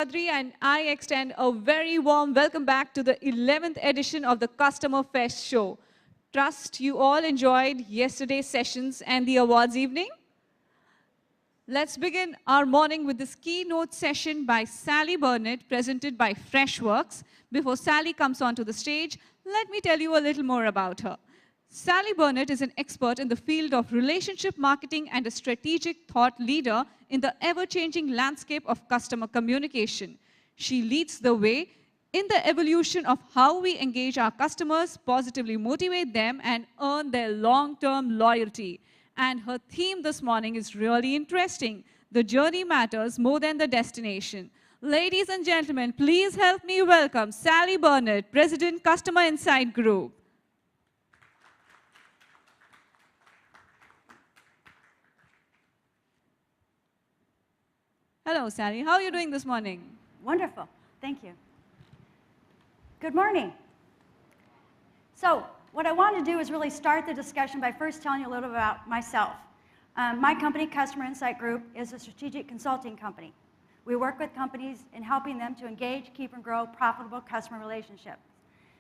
And I extend a very warm welcome back to the 11th edition of the Customer Fest show. Trust you all enjoyed yesterday's sessions and the awards evening. Let's begin our morning with this keynote session by Sallie Burnett, presented by Freshworks. Before Sallie comes onto the stage, let me tell you a little more about her. Sallie Burnett is an expert in the field of relationship marketing and a strategic thought leader in the ever-changing landscape of customer communication. She leads the way in the evolution of how we engage our customers, positively motivate them, and earn their long-term loyalty. And her theme this morning is really interesting. The journey matters more than the destination. Ladies and gentlemen, please help me welcome Sallie Burnett, President, Customer Insight Group. Hello, Sallie. How are you doing this morning? Wonderful. Thank you. Good morning. So what I want to do is really start the discussion by first telling you a little about myself. My company, Customer Insight Group, is a strategic consulting company. We work with companies in helping them to engage, keep, and grow profitable customer relationships.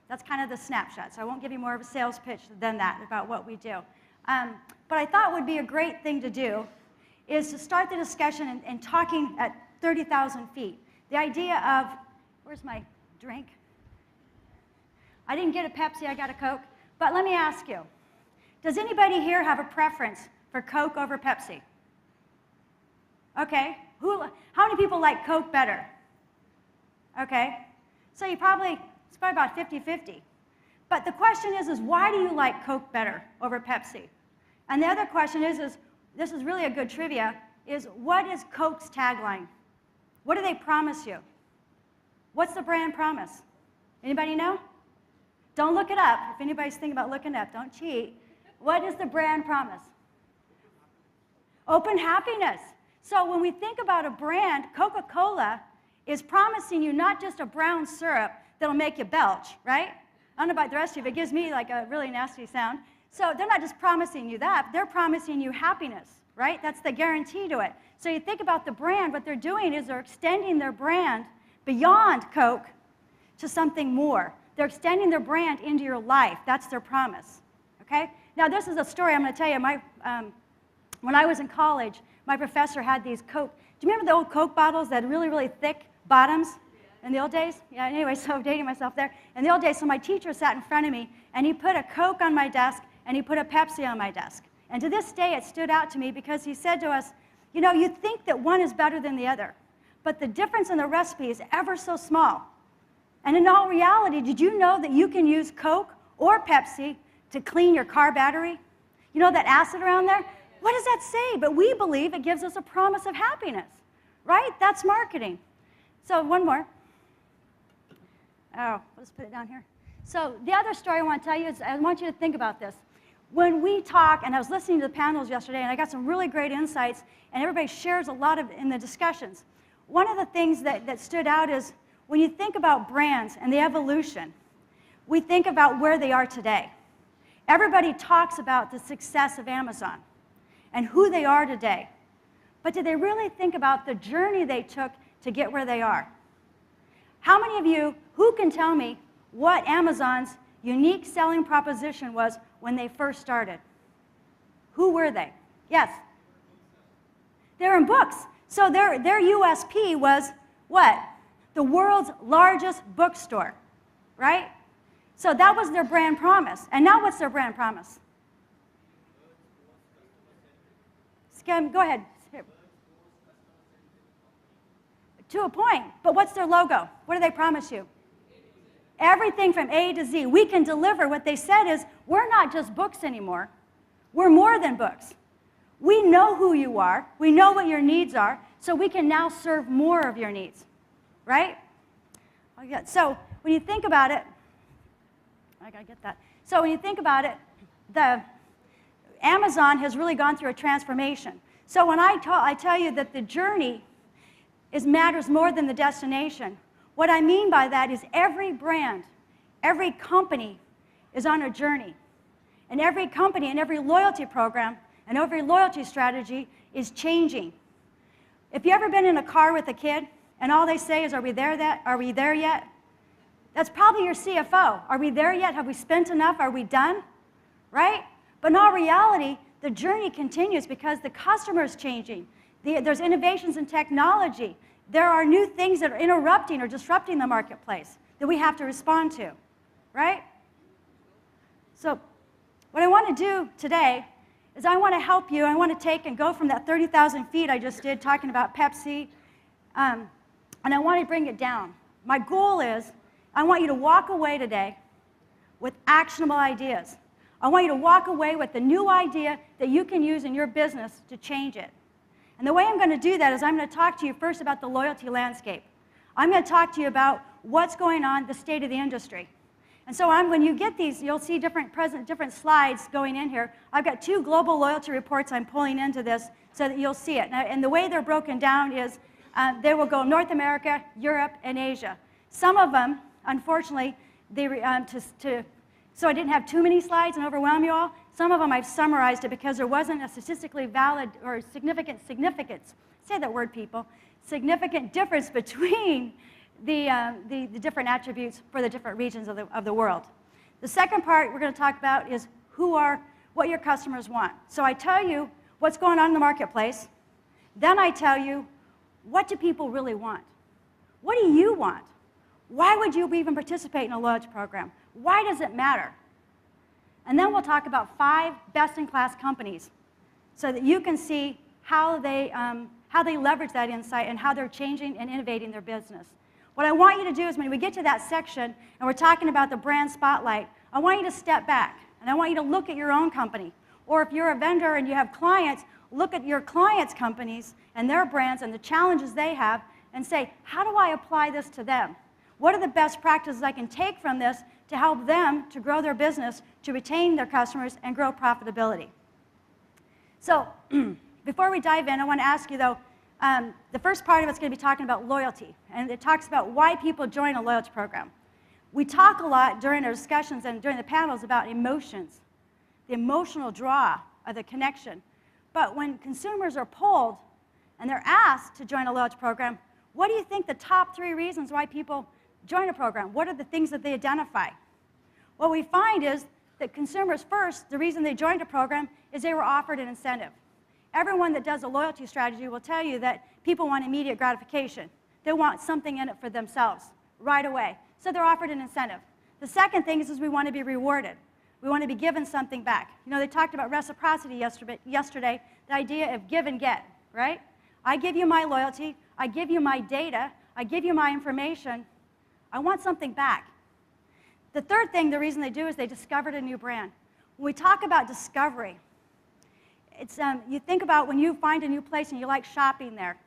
That's kind of the snapshot, so I won't give you more of a sales pitch than that about what we do. But I thought would be a great thing to do is to start the discussion and talking at 30,000 feet. The idea of, where's my drink? I didn't get a Pepsi, I got a Coke. But let me ask you, does anybody here have a preference for Coke over Pepsi? Okay, how many people like Coke better? Okay, so it's probably about 50-50. But the question is why do you like Coke better over Pepsi? And the other question is this is really a good trivia, is what is Coke's tagline? What do they promise you? What's the brand promise? Anybody know? Don't look it up. If anybody's thinking about looking it up, don't cheat. What is the brand promise? Open happiness. So when we think about a brand, Coca-Cola is promising you not just a brown syrup that'll make you belch, right? I don't know about the rest of you, but it gives me like a really nasty sound. So they're not just promising you that, they're promising you happiness, right? That's the guarantee to it. So you think about the brand, what they're doing is they're extending their brand beyond Coke to something more. They're extending their brand into your life. That's their promise, okay? Now this is a story I'm going to tell you. When I was in college, my professor had these Coke. Do you remember the old Coke bottles that had really, really thick bottoms in the old days? Yeah, anyway, so I'm dating myself there. In the old days, so my teacher sat in front of me, and he put a Coke on my desk, and he put a Pepsi on my desk. And to this day, it stood out to me because he said to us, you know, you think that one is better than the other, but the difference in the recipe is ever so small. And in all reality, did you know that you can use Coke or Pepsi to clean your car battery? You know that acid around there? What does that say? But we believe it gives us a promise of happiness, right? That's marketing. So one more. Oh, let's put it down here. So the other story I want to tell you is I want you to think about this. When we talk, and I was listening to the panels yesterday, and I got some really great insights, and everybody shares a lot of in the discussions. One of the things that stood out is when you think about brands and the evolution, we think about where they are today. Everybody talks about the success of Amazon and who they are today. But did they really think about the journey they took to get where they are? How many of you, who can tell me what Amazon's unique selling proposition was when they first started? Who were they? Yes? They were in books. So their USP was what? The world's largest bookstore, right? So that was their brand promise. And now what's their brand promise? Go ahead. To a point. But what's their logo? What do they promise you? Everything from A to Z. We can deliver. What they said is, we're not just books anymore. We're more than books. We know who you are. We know what your needs are. So we can now serve more of your needs. Right? So when you think about it, I got to get that. So when you think about it, Amazon has really gone through a transformation. So when I tell you that the journey matters more than the destination, what I mean by that is every brand, every company is on a journey. And every company and every loyalty program and every loyalty strategy is changing. If you've ever been in a car with a kid and all they say is, are we there yet? That's probably your CFO. Are we there yet? Have we spent enough? Are we done? Right? But in all reality, the journey continues because the customer is changing. There's innovations in technology. There are new things that are interrupting or disrupting the marketplace that we have to respond to, right? So what I want to do today is I want to help you. I want to take and go from that 30,000 feet I just did talking about Pepsi, and I want to bring it down. My goal is I want you to walk away today with actionable ideas. I want you to walk away with the new idea that you can use in your business to change it. And the way I'm going to do that is I'm going to talk to you first about the loyalty landscape. I'm going to talk to you about what's going on, the state of the industry. And so when you get these, you'll see different slides going in here. I've got 2 global loyalty reports I'm pulling into this so that you'll see it. Now, and the way they're broken down is they will go North America, Europe, and Asia. Some of them, unfortunately, so I didn't have too many slides and overwhelm you all. Some of them I've summarized it because there wasn't a statistically valid or significance. Say that word, people. Significant difference between the different attributes for the different regions of the world. The second part we're going to talk about is what your customers want. So I tell you what's going on in the marketplace. Then I tell you, what do people really want? What do you want? Why would you even participate in a loyalty program? Why does it matter? And then we'll talk about 5 best-in-class companies so that you can see how they leverage that insight and how they're changing and innovating their business. What I want you to do is when we get to that section and we're talking about the brand spotlight, I want you to step back and I want you to look at your own company. Or if you're a vendor and you have clients, look at your clients' companies and their brands and the challenges they have and say, how do I apply this to them? What are the best practices I can take from this to help them to grow their business, to retain their customers, and grow profitability? So before we dive in, I want to ask you, though, the first part of it's going to be talking about loyalty, and it talks about why people join a loyalty program. We talk a lot during our discussions and during the panels about emotions, the emotional draw of the connection. But when consumers are polled and they're asked to join a loyalty program, what do you think the top 3 reasons why people join a program? What are the things that they identify? What we find is that consumers first, the reason they joined a program is they were offered an incentive. Everyone that does a loyalty strategy will tell you that people want immediate gratification. They want something in it for themselves right away. So they're offered an incentive. The second thing is we want to be rewarded. We want to be given something back. You know, they talked about reciprocity yesterday, the idea of give and get, right? I give you my loyalty, I give you my data, I give you my information, I want something back. The third thing, the reason they do is they discovered a new brand. When we talk about discovery, it's, you think about when you find a new place and you like shopping there,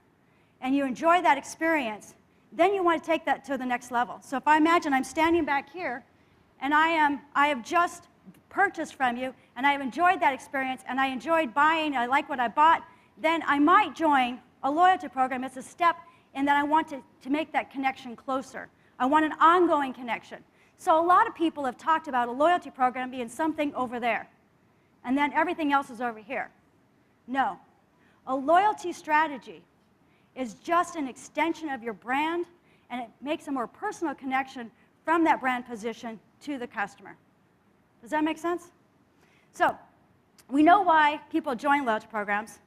and you enjoy that experience, then you want to take that to the next level. So if I imagine I'm standing back here, and I have just purchased from you, and I have enjoyed that experience, and I enjoyed buying, I like what I bought, then I might join a loyalty program. It's a step in that I want to make that connection closer. I want an ongoing connection. So a lot of people have talked about a loyalty program being something over there, and then everything else is over here. No. A loyalty strategy is just an extension of your brand, and it makes a more personal connection from that brand position to the customer. Does that make sense? So we know why people join loyalty programs.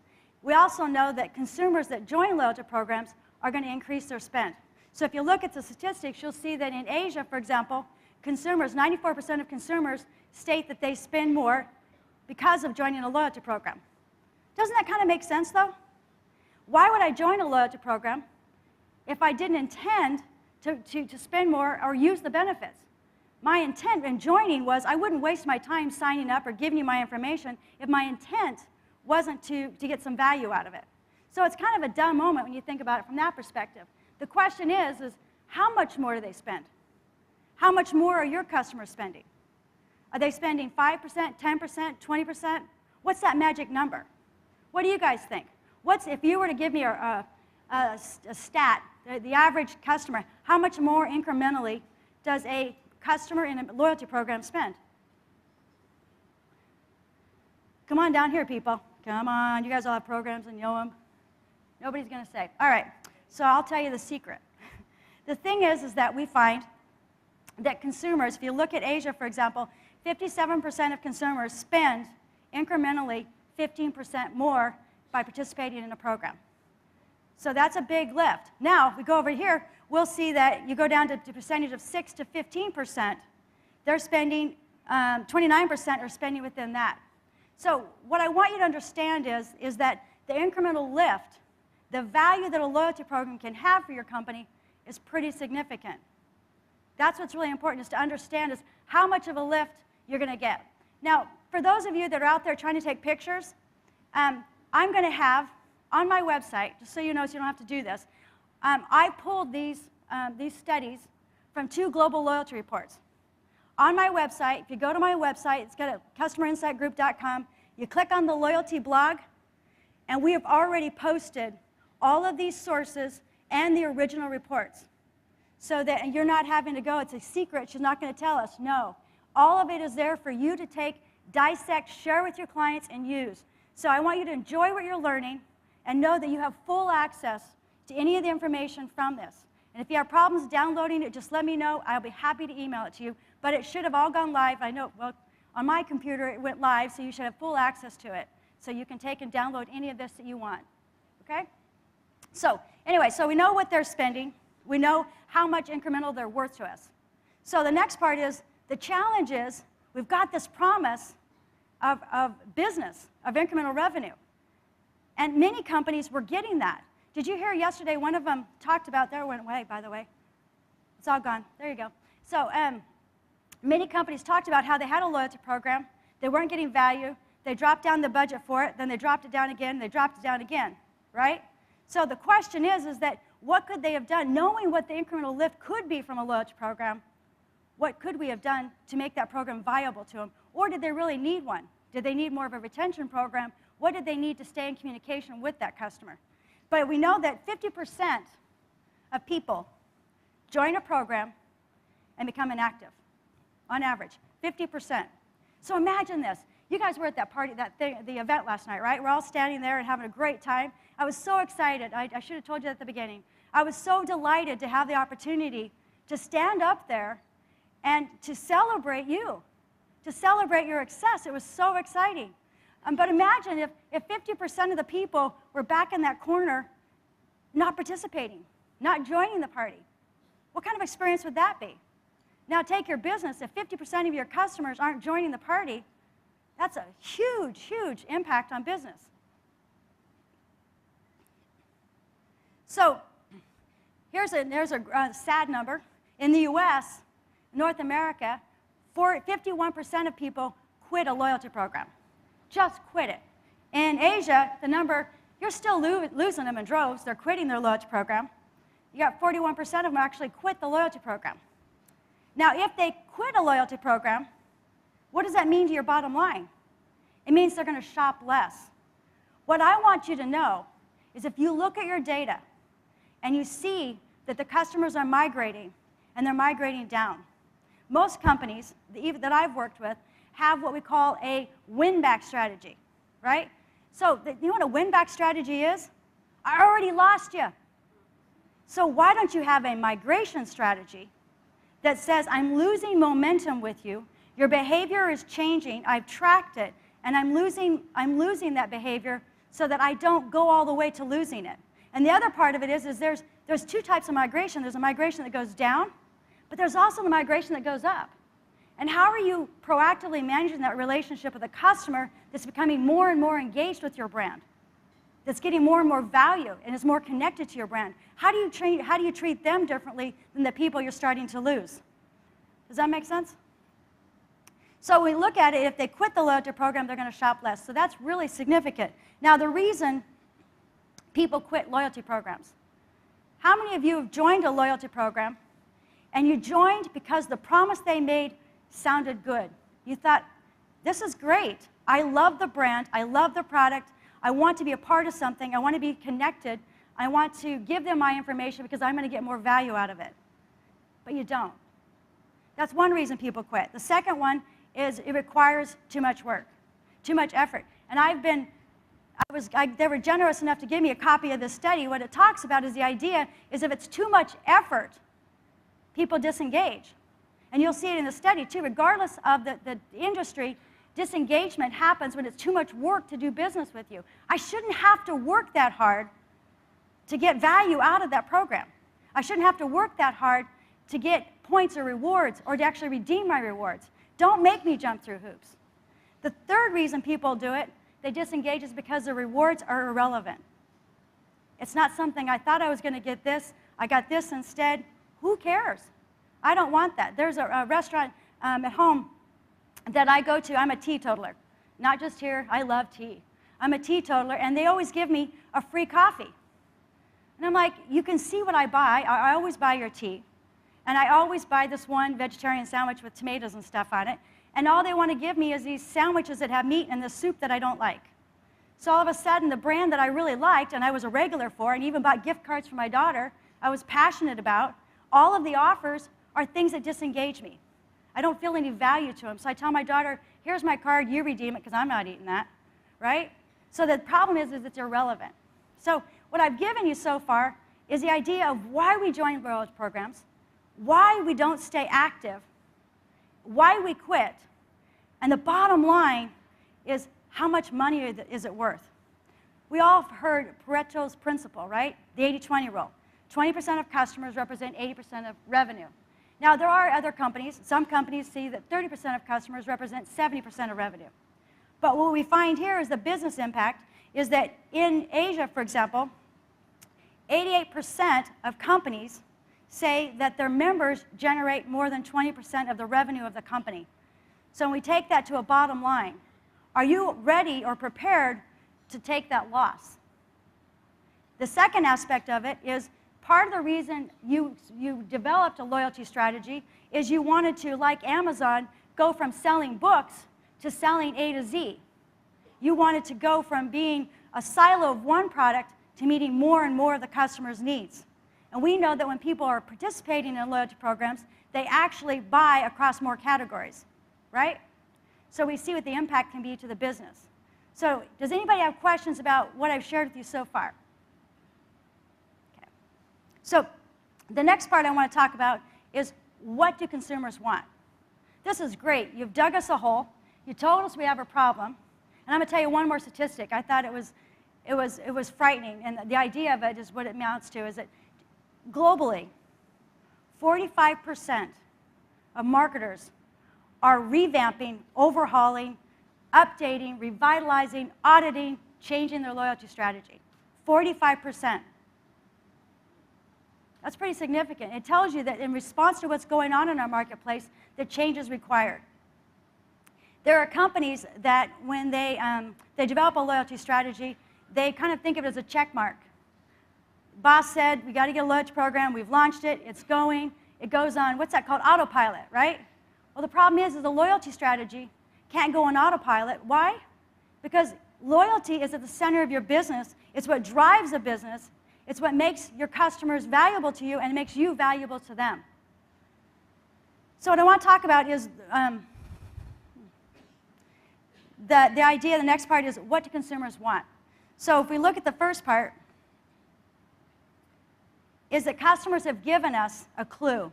We also know that consumers that join loyalty programs are going to increase their spend. So if you look at the statistics, you'll see that in Asia, for example, consumers, 94% of consumers state that they spend more because of joining a loyalty program. Doesn't that kind of make sense, though? Why would I join a loyalty program if I didn't intend to spend more or use the benefits? My intent in joining was I wouldn't waste my time signing up or giving you my information if my intent wasn't to get some value out of it. So it's kind of a dumb moment when you think about it from that perspective. The question is how much more do they spend? How much more are your customers spending? Are they spending 5%, 10%, 20%? What's that magic number? What do you guys think? If you were to give me a stat, the average customer, how much more incrementally does a customer in a loyalty program spend? Come on down here, people. Come on. You guys all have programs and know them. Nobody's going to say. All right. So I'll tell you the secret. The thing is that we find that consumers, if you look at Asia, for example, 57% of consumers spend incrementally 15% more by participating in a program. So that's a big lift. Now, if we go over here, we'll see that you go down to the percentage of 6 to 15%. They're spending, 29% are spending within that. So what I want you to understand is that the incremental lift, the value that a loyalty program can have for your company is pretty significant. That's what's really important, is to understand is how much of a lift you're going to get. Now, for those of you that are out there trying to take pictures, I'm going to have on my website, just so you know, so you don't have to do this, I pulled these studies from 2 global loyalty reports. On my website, if you go to my website, it's got a customerinsightgroup.com, you click on the loyalty blog, and we have already posted all of these sources and the original reports. So that you're not having to go, it's a secret, she's not going to tell us. No. All of it is there for you to take, dissect, share with your clients, and use. So I want you to enjoy what you're learning and know that you have full access to any of the information from this. And if you have problems downloading it, just let me know. I'll be happy to email it to you. But it should have all gone live. I know, well, on my computer it went live, so you should have full access to it. So you can take and download any of this that you want. Okay? So anyway, so we know what they're spending. We know how much incremental they're worth to us. So the next part is, the challenge is, we've got this promise of business, of incremental revenue. And many companies were getting that. Did you hear yesterday, one of them talked about, there went away, by the way. It's all gone. There you go. So many companies talked about how they had a loyalty program. They weren't getting value. They dropped down the budget for it. Then they dropped it down again. They dropped it down again, right? So the question is that what could they have done? Knowing what the incremental lift could be from a loyalty program, what could we have done to make that program viable to them? Or did they really need one? Did they need more of a retention program? What did they need to stay in communication with that customer? But we know that 50% of people join a program and become inactive, on average, 50%. So imagine this. You guys were at that party, the event last night, right? We're all standing there and having a great time. I was so excited. I should have told you at the beginning. I was so delighted to have the opportunity to stand up there and to celebrate you, to celebrate your success. It was so exciting. But imagine if 50% of the people were back in that corner not participating, not joining the party. What kind of experience would that be? Now take your business. If 50% of your customers aren't joining the party, that's a huge, huge impact on business. So there's a sad number. In the US, North America, 51% of people quit a loyalty program. Just quit it. In Asia, the number, you're still losing them in droves. They're quitting their loyalty program. You got 41% of them actually quit the loyalty program. Now, if they quit a loyalty program, what does that mean to your bottom line? It means they're going to shop less. What I want you to know is if you look at your data and you see that the customers are migrating and they're migrating down, most companies that I've worked with have what we call a win-back strategy, right? So you know what a win-back strategy is? I already lost you. So why don't you have a migration strategy that says, I'm losing momentum with you, your behavior is changing, I've tracked it, and I'm losing that behavior so that I don't go all the way to losing it. And the other part of it is there's 2 types of migration. There's a migration that goes down, but there's also the migration that goes up. And how are you proactively managing that relationship with a customer that's becoming more and more engaged with your brand, that's getting more and more value and is more connected to your brand? How do you treat them differently than the people you're starting to lose? Does that make sense? So we look at it, if they quit the loyalty program, they're going to shop less. So that's really significant. Now, the reason people quit loyalty programs. How many of you have joined a loyalty program and you joined because the promise they made sounded good? You thought, this is great. I love the brand. I love the product. I want to be a part of something. I want to be connected. I want to give them my information because I'm going to get more value out of it. But you don't. That's one reason people quit. The second one is it requires too much work, too much effort. And I've been they were generous enough to give me a copy of this study. What it talks about is the idea is if it's too much effort, people disengage. And you'll see it in the study too. Regardless of the industry, disengagement happens when it's too much work to do business with you. I shouldn't have to work that hard to get value out of that program. I shouldn't have to work that hard to get points or rewards or to actually redeem my rewards. Don't make me jump through hoops. The third reason people do it, they disengage, is because the rewards are irrelevant. It's not something I thought I was going to get this. I got this instead. Who cares? I don't want that. There's a restaurant at home that I go to. I'm a teetotaler. Not just here. I love tea. I'm a teetotaler, and they always give me a free coffee. And I'm like, you can see what I buy. I always buy your tea. And I always buy this one vegetarian sandwich with tomatoes and stuff on it. And all they want to give me is these sandwiches that have meat and the soup that I don't like. So all of a sudden, the brand that I really liked and I was a regular for and even bought gift cards for my daughter, I was passionate about, all of the offers are things that disengage me. I don't feel any value to them. So I tell my daughter, here's my card, you redeem it because I'm not eating that, right? So the problem is it's irrelevant. So what I've given you so far is the idea of why we join loyalty programs, why we don't stay active, why we quit, and the bottom line is how much money is it worth? We all have heard Pareto's principle, right? The 80-20 rule. 20% of customers represent 80% of revenue. Now, there are other companies. Some companies see that 30% of customers represent 70% of revenue. But what we find here is the business impact is that in Asia, for example, 88% of companies say that their members generate more than 20% of the revenue of the company. So when we take that to a bottom line, are you ready or prepared to take that loss? The second aspect of it is part of the reason you developed a loyalty strategy is you wanted to, like Amazon, go from selling books to selling A to Z. You wanted to go from being a silo of one product to meeting more and more of the customer's needs. And we know that when people are participating in loyalty programs, they actually buy across more categories, right? So we see what the impact can be to the business. So does anybody have questions about what I've shared with you so far? Okay. So the next part I want to talk about is what do consumers want? This is great. You've dug us a hole. You told us we have a problem. And I'm going to tell you one more statistic. I thought it was frightening. And the idea of it is what it amounts to is that globally, 45% of marketers are revamping, overhauling, updating, revitalizing, auditing, changing their loyalty strategy. 45%. That's pretty significant. It tells you that in response to what's going on in our marketplace, that change is required. There are companies that when they develop a loyalty strategy, they kind of think of it as a check mark. Boss said, we got to get a loyalty program. We've launched it. It's going. It goes on, what's that called? Autopilot, right? Well, the problem is the loyalty strategy can't go on autopilot. Why? Because loyalty is at the center of your business. It's what drives a business. It's what makes your customers valuable to you and it makes you valuable to them. So what I want to talk about is the idea, the next part is what do consumers want? So if we look at the first part, is that customers have given us a clue.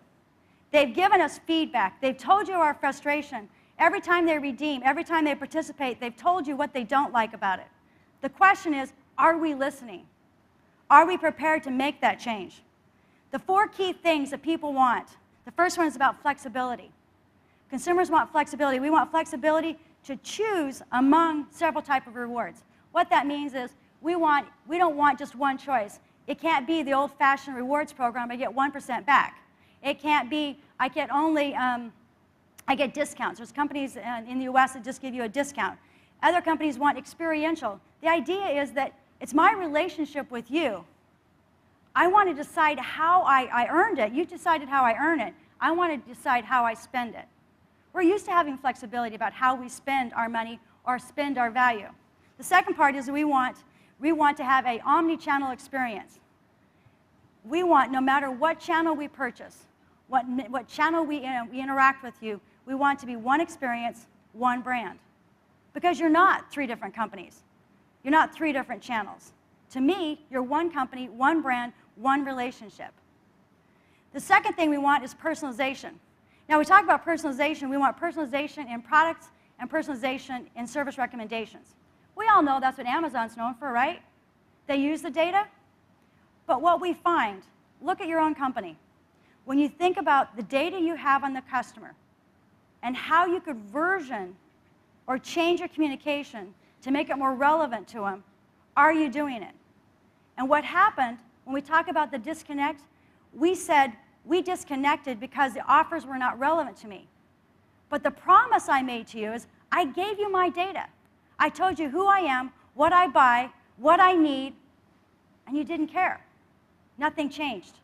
They've given us feedback. They've told you our frustration. Every time they redeem, every time they participate, they've told you what they don't like about it. The question is, are we listening? Are we prepared to make that change? The 4 key things that people want. The first one is about flexibility. Consumers want flexibility. We want flexibility to choose among several types of rewards. What that means is we don't want just one choice. It can't be the old-fashioned rewards program, I get 1% back. It can't be, I get discounts. There's companies in the US that just give you a discount. Other companies want experiential. The idea is that it's my relationship with you. I want to decide how I earned it. You decided how I earn it. I want to decide how I spend it. We're used to having flexibility about how we spend our money or spend our value. The second part is we want to have an omni-channel experience. We want, no matter what channel we purchase, what channel we interact with you, we want to be one experience, one brand. Because you're not 3 different companies. You're not 3 different channels. To me, you're one company, one brand, one relationship. The second thing we want is personalization. Now, we talk about personalization. We want personalization in products and personalization in service recommendations. We all know that's what Amazon's known for, right? They use the data. But what we find, look at your own company. When you think about the data you have on the customer and how you could version or change your communication to make it more relevant to them, are you doing it? And what happened when we talk about the disconnect, we said we disconnected because the offers were not relevant to me. But the promise I made to you is I gave you my data. I told you who I am, what I buy, what I need, and you didn't care. Nothing changed.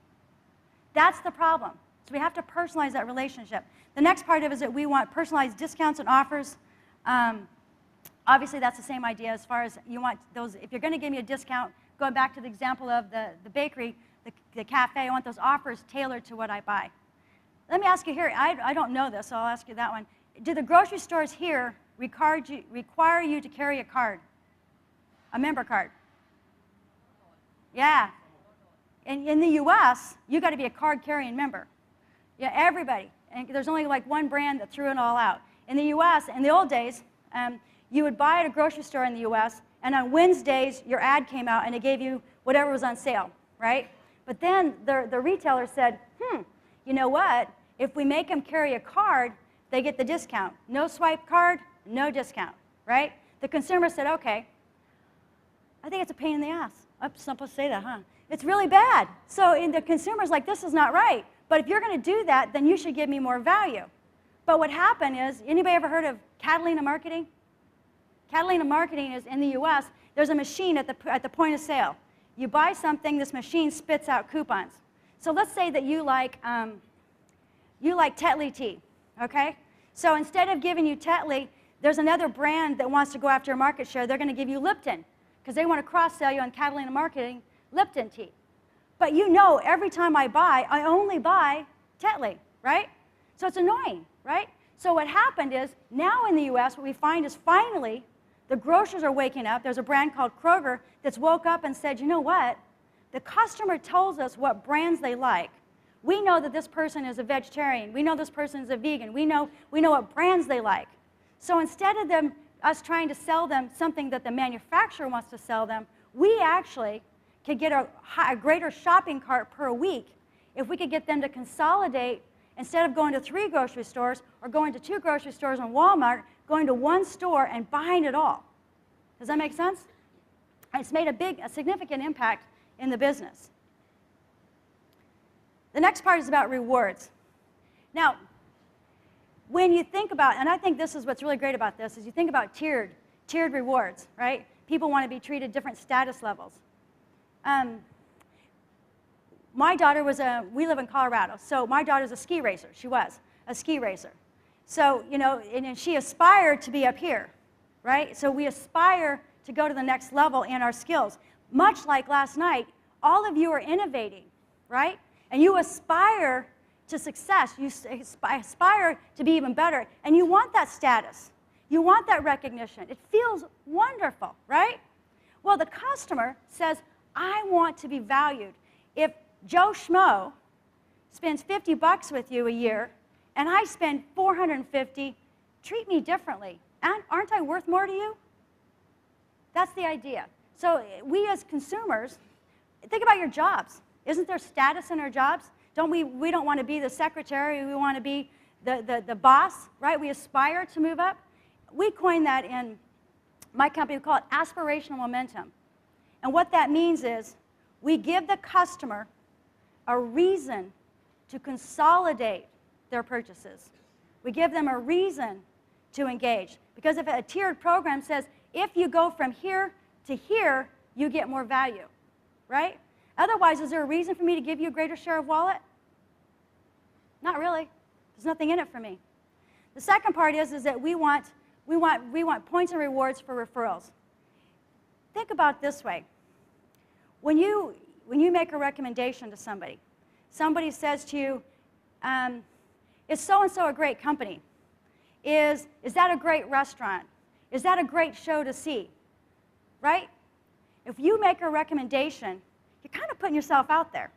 That's the problem. So we have to personalize that relationship. The next part of it is that we want personalized discounts and offers. Obviously, that's the same idea as far as you want those. If you're going to give me a discount, going back to the example of the bakery, the cafe, I want those offers tailored to what I buy. Let me ask you here. I don't know this, so I'll ask you that one. Do the grocery stores here require you to carry a card, a member card? Yeah. In the U.S., you got to be a card-carrying member. Yeah, everybody. And there's only like one brand that threw it all out. In the U.S., in the old days, you would buy at a grocery store in the U.S., and on Wednesdays, your ad came out, and it gave you whatever was on sale, right? But then the retailer said, you know what? If we make them carry a card, they get the discount. No swipe card, no discount, right? The consumer said, okay. I think it's a pain in the ass. I'm supposed to say that, huh? It's really bad. So the consumer's like, this is not right. But if you're going to do that, then you should give me more value. But what happened is, anybody ever heard of Catalina marketing? Catalina marketing is in the U.S. There's a machine at the point of sale. You buy something, this machine spits out coupons. So let's say that you like Tetley tea, okay? So instead of giving you Tetley, there's another brand that wants to go after a market share. They're going to give you Lipton because they want to cross-sell you on Catalina marketing Lipton tea. But you know, every time I buy, I only buy Tetley, right? So it's annoying, right? So what happened is, now in the U.S., what we find is finally, the grocers are waking up. There's a brand called Kroger that's woke up and said, you know what? The customer tells us what brands they like. We know that this person is a vegetarian. We know this person is a vegan. We know what brands they like. So instead of us trying to sell them something that the manufacturer wants to sell them, we actually could get a greater shopping cart per week if we could get them to consolidate, instead of going to 3 grocery stores or going to 2 grocery stores and Walmart, going to 1 store and buying it all. Does that make sense? It's made a significant impact in the business. The next part is about rewards. Now, when you think about, and I think this is what's really great about this, is you think about tiered rewards, right? People want to be treated different status levels. My daughter we live in Colorado, so my daughter's a ski racer. She was a ski racer. So, you know, and she aspired to be up here, right? So we aspire to go to the next level in our skills. Much like last night, all of you are innovating, right? And you aspire to success. You aspire to be even better. And you want that status. You want that recognition. It feels wonderful, right? Well, the customer says, I want to be valued. If Joe Schmo spends $50 with you a year, and I spend $450, treat me differently. Aren't I worth more to you? That's the idea. So we as consumers, think about your jobs. Isn't there status in our jobs? We don't want to be the secretary. We want to be the boss, right? We aspire to move up. We coined that in my company. We call it aspirational momentum. And what that means is we give the customer a reason to consolidate their purchases. We give them a reason to engage. Because if a tiered program says, if you go from here to here, you get more value, right? Otherwise, is there a reason for me to give you a greater share of wallet? Not really. There's nothing in it for me. The second part is that we want points and rewards for referrals. Think about it this way. When you make a recommendation to somebody, somebody says to you, is so-and-so a great company? Is that a great restaurant? Is that a great show to see? right? If you make a recommendation, you're kind of putting yourself out there.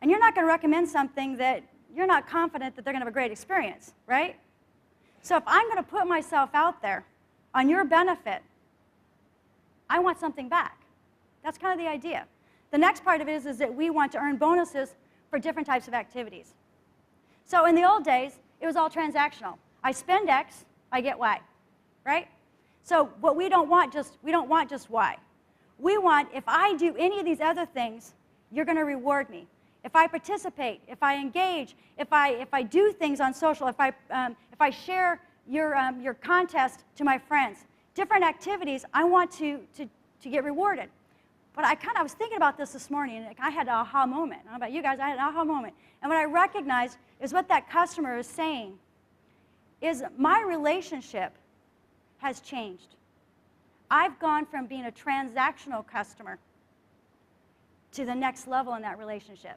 And you're not going to recommend something that you're not confident that they're going to have a great experience, right? So if I'm going to put myself out there on your benefit, I want something back. That's kind of the idea. The next part of it is that we want to earn bonuses for different types of activities. So in the old days, it was all transactional. I spend X, I get Y, right? So what we don't want just Y. We want, if I do any of these other things, you're going to reward me. If I participate, if I engage, if I do things on social, if I share your contest to my friends, different activities, I want to get rewarded. But I was thinking about this morning, and I had an aha moment. I don't know about you guys, I had an aha moment. And what I recognized is what that customer is saying is my relationship has changed. I've gone from being a transactional customer to the next level in that relationship.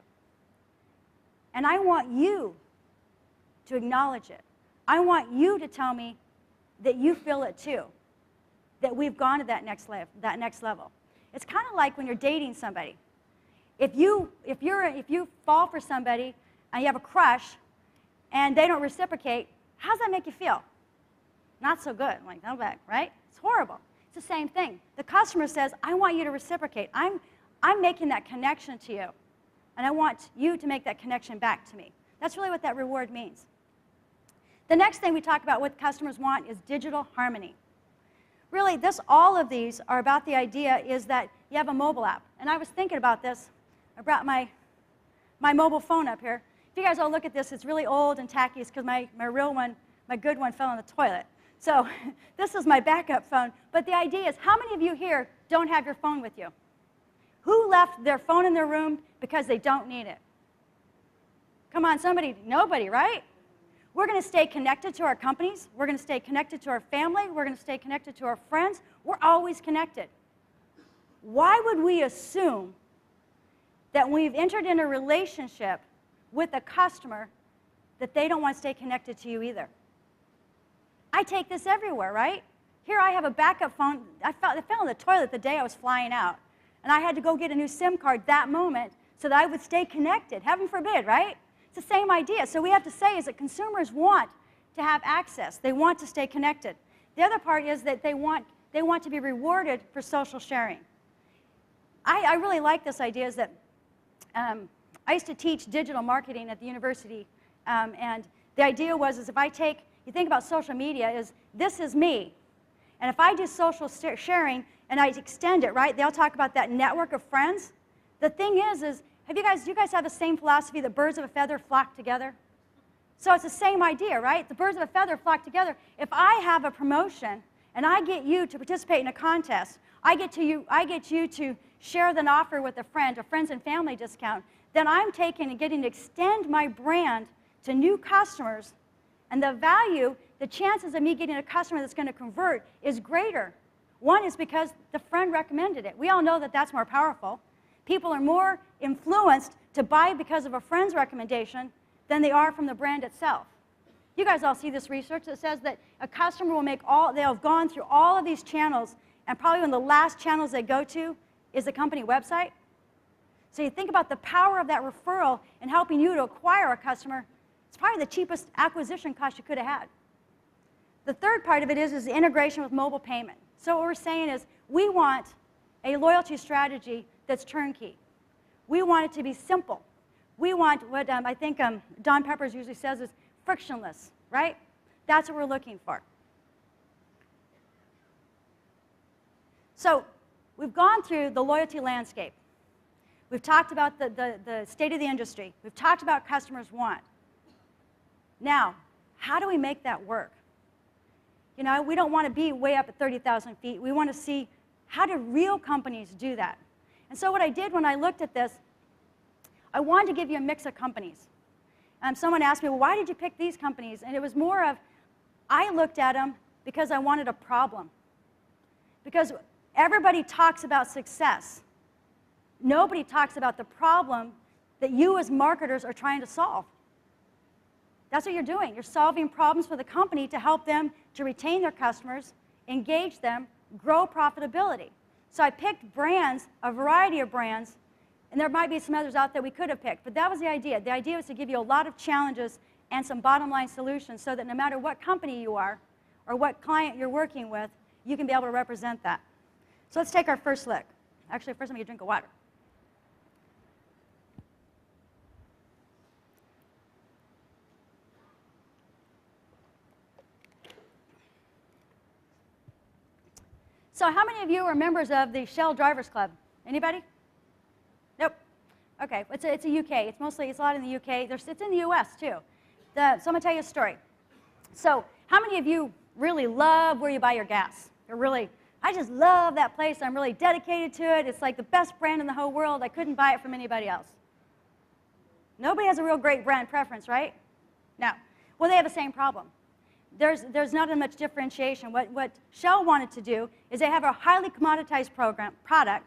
And I want you to acknowledge it. I want you to tell me that you feel it too, that we've gone to that next level. It's kind of like when you're dating somebody. If you fall for somebody and you have a crush and they don't reciprocate, how does that make you feel? Not so good. I'm like, no back, right? It's horrible. It's the same thing. The customer says, I want you to reciprocate. I'm making that connection to you, and I want you to make that connection back to me. That's really what that reward means. The next thing we talk about what customers want is digital harmony. Really, all of these are about the idea is that you have a mobile app. And I was thinking about this. I brought my mobile phone up here. If you guys all look at this, it's really old and tacky. It's because my real one, my good one, fell in the toilet. So this is my backup phone. But the idea is, how many of you here don't have your phone with you? Who left their phone in their room because they don't need it? Come on, somebody. Nobody, right? We're going to stay connected to our companies. We're going to stay connected to our family. We're going to stay connected to our friends. We're always connected. Why would we assume that when we've entered in a relationship with a customer that they don't want to stay connected to you either? I take this everywhere, right? Here I have a backup phone. I fell in the toilet the day I was flying out. And I had to go get a new SIM card that moment so that I would stay connected. Heaven forbid, right? It's the same idea. So we have to say is that consumers want to have access. They want to stay connected. The other part is that they want to be rewarded for social sharing. I really like this idea is that I used to teach digital marketing at the university. And the idea was is if you think about social media is this is me. And if I do social sharing and I extend it, right, they'll talk about that network of friends. The thing is do you guys have the same philosophy that birds of a feather flock together? So it's the same idea, right? The birds of a feather flock together. If I have a promotion and I get you to participate in a contest, I get you to share an offer with a friends and family discount, then I'm taking and getting to extend my brand to new customers, and the chances of me getting a customer that's going to convert is greater. One is because the friend recommended it. We all know that that's more powerful. People are more influenced to buy because of a friend's recommendation than they are from the brand itself. You guys all see this research that says that a customer they'll have gone through all of these channels, and probably one of the last channels they go to is the company website. So you think about the power of that referral and helping you to acquire a customer. It's probably the cheapest acquisition cost you could have had. The third part of it is the integration with mobile payment. So what we're saying is we want a loyalty strategy that's turnkey. We want it to be simple. We want what I think Don Peppers usually says is frictionless, right? That's what we're looking for. So we've gone through the loyalty landscape. We've talked about the state of the industry. We've talked about customers want. Now, how do we make that work? You know, we don't want to be way up at 30,000 feet. We want to see how do real companies do that. And so what I did when I looked at this, I wanted to give you a mix of companies. Someone asked me, well, why did you pick these companies? And it was more of, I looked at them because I wanted a problem. Because everybody talks about success. Nobody talks about the problem that you as marketers are trying to solve. That's what you're doing. You're solving problems for the company to help them to retain their customers, engage them, grow profitability. So I picked brands, a variety of brands, and there might be some others out there we could have picked, but that was the idea. The idea was to give you a lot of challenges and some bottom line solutions so that no matter what company you are or what client you're working with, you can be able to represent that. So let's take our first look. Actually, first I'm going to drink of water. So how many of you are members of the Shell Drivers Club? Anybody? Nope. Okay, it's a UK. It's a lot in the UK. It's in the US too. So I'm going to tell you a story. So how many of you really love where you buy your gas? I just love that place. I'm really dedicated to it. It's like the best brand in the whole world. I couldn't buy it from anybody else. Nobody has a real great brand preference, right? No. Well, they have the same problem. There's not as much differentiation. What Shell wanted to do is they have a highly commoditized product